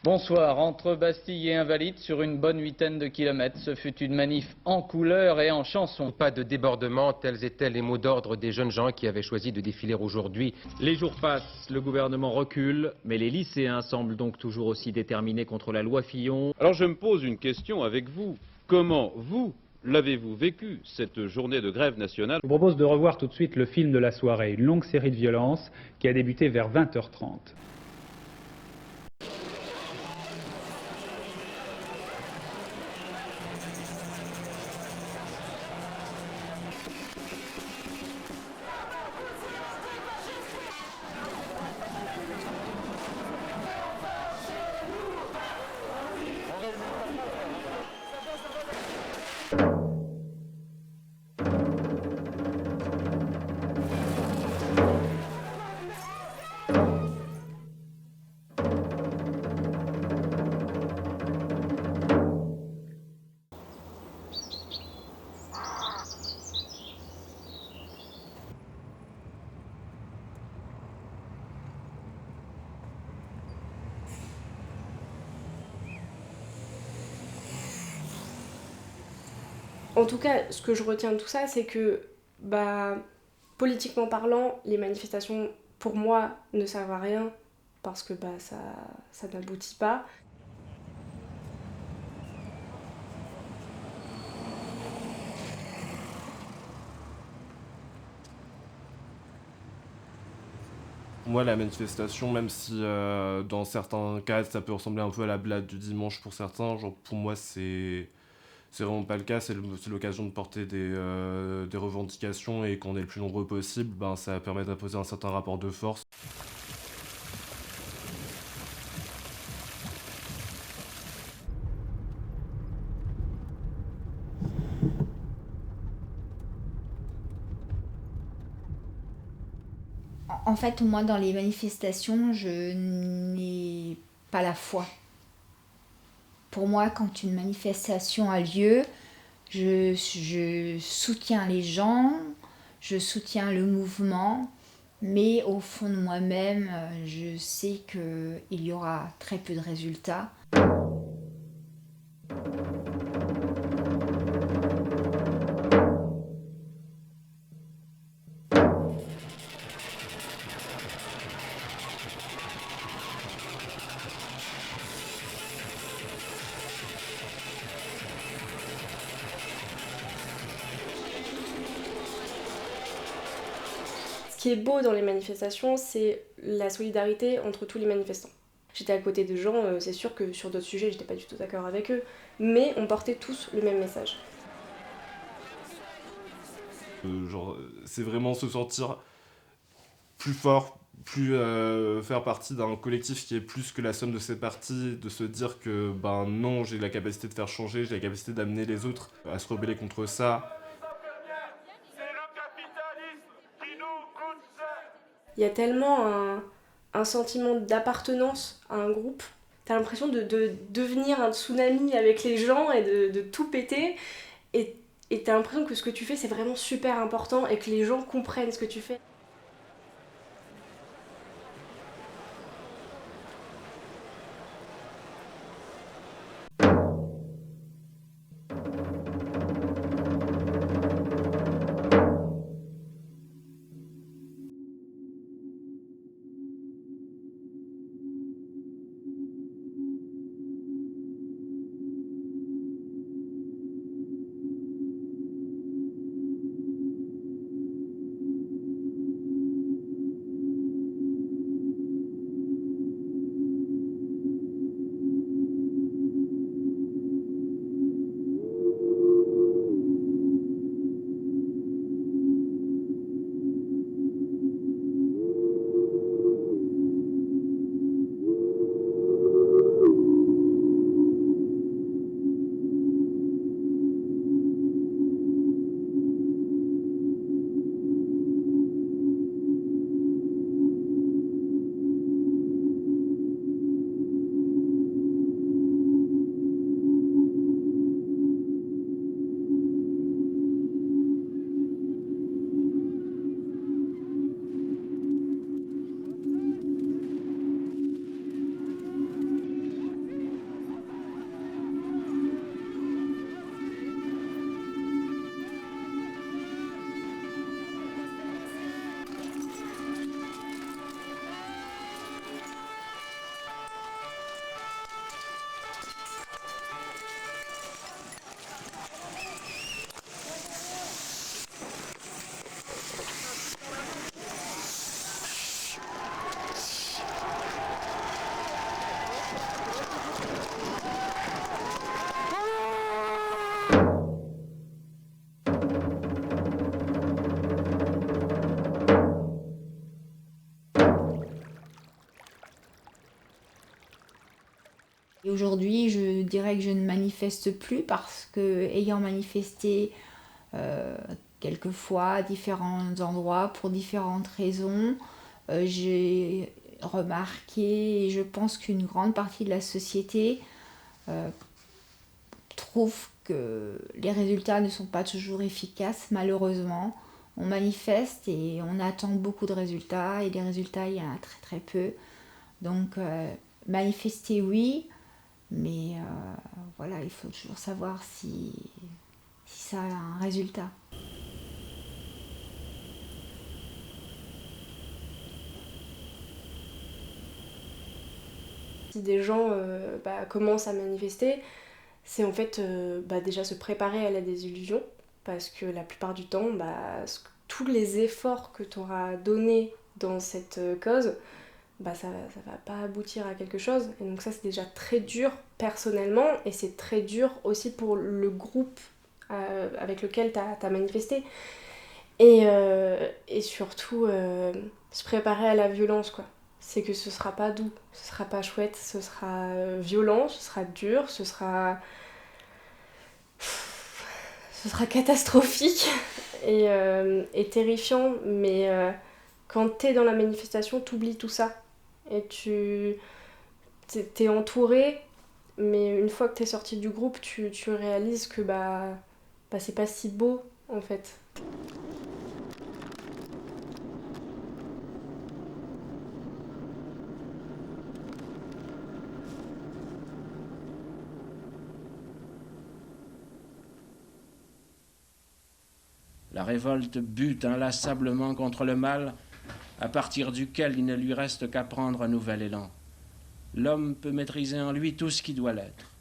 Bonsoir. Entre Bastille et Invalides, sur une bonne huitaine de kilomètres, ce fut une manif en couleurs et en chansons. Pas de débordement, tels étaient les mots d'ordre des jeunes gens qui avaient choisi de défiler aujourd'hui. Les jours passent, le gouvernement recule, mais les lycéens semblent donc toujours aussi déterminés contre la loi Fillon. Alors je me pose une question avec vous. Comment vous l'avez-vous vécu, cette journée de grève nationale? Je vous propose de revoir tout de suite le film de la soirée, une longue série de violences qui a débuté vers 20h30. En tout cas, ce que je retiens de tout ça, c'est que, politiquement parlant, les manifestations, pour moi, ne servent à rien parce que ça n'aboutit pas. Moi, la manifestation, même si dans certains cas, ça peut ressembler un peu à la blague du dimanche pour certains, genre pour moi, c'est vraiment pas le cas. C'est l'occasion de porter des revendications et qu'on est le plus nombreux possible, ben, ça permet d'imposer un certain rapport de force. En fait, moi, dans les manifestations, je n'ai pas la foi. Pour moi, quand une manifestation a lieu, je soutiens les gens, je soutiens le mouvement, mais au fond de moi-même, je sais qu'il y aura très peu de résultats. Ce qui est beau dans les manifestations, c'est la solidarité entre tous les manifestants. J'étais à côté de gens, c'est sûr que sur d'autres sujets, j'étais pas du tout d'accord avec eux, mais on portait tous le même message. C'est vraiment se sentir plus fort, plus faire partie d'un collectif qui est plus que la somme de ses parties, de se dire que ben non, j'ai la capacité de faire changer, j'ai la capacité d'amener les autres à se rebeller contre ça. Il y a tellement un sentiment d'appartenance à un groupe. T'as l'impression de devenir un tsunami avec les gens et de tout péter. Et t'as l'impression que ce que tu fais, c'est vraiment super important et que les gens comprennent ce que tu fais. Aujourd'hui, je dirais que je ne manifeste plus parce que, ayant manifesté quelquefois à différents endroits pour différentes raisons, j'ai remarqué, et je pense qu'une grande partie de la société trouve que les résultats ne sont pas toujours efficaces, malheureusement. On manifeste et on attend beaucoup de résultats, et des résultats, il y en a très très peu. Donc, manifester, oui, mais voilà, il faut toujours savoir si ça a un résultat. Si des gens commencent à manifester, c'est en fait déjà se préparer à la désillusion, parce que la plupart du temps, tous les efforts que tu auras donnés dans cette cause, ça va pas aboutir à quelque chose. Et donc ça, c'est déjà très dur personnellement, et c'est très dur aussi pour le groupe avec lequel tu as manifesté. Et surtout, se préparer à la violence, quoi. C'est que ce sera pas doux, ce sera pas chouette, ce sera violent, ce sera dur, ce sera catastrophique et terrifiant, mais quand t'es dans la manifestation, t'oublies tout ça. Et t'es entouré, mais une fois que t'es sorti du groupe, tu réalises que c'est pas si beau, en fait. La révolte bute inlassablement contre le mal, à partir duquel il ne lui reste qu'à prendre un nouvel élan. L'homme peut maîtriser en lui tout ce qui doit l'être.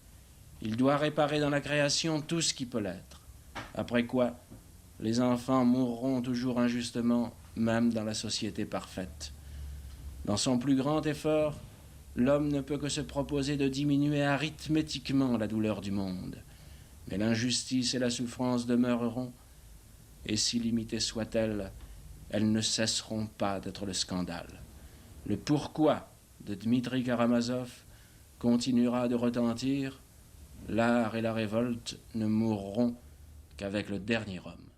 Il doit réparer dans la création tout ce qui peut l'être. Après quoi, les enfants mourront toujours injustement, même dans la société parfaite. Dans son plus grand effort, l'homme ne peut que se proposer de diminuer arithmétiquement la douleur du monde. Mais l'injustice et la souffrance demeureront, et si limitées soient-elles, elles ne cesseront pas d'être le scandale. Le pourquoi de Dmitri Karamazov continuera de retentir. L'art et la révolte ne mourront qu'avec le dernier homme.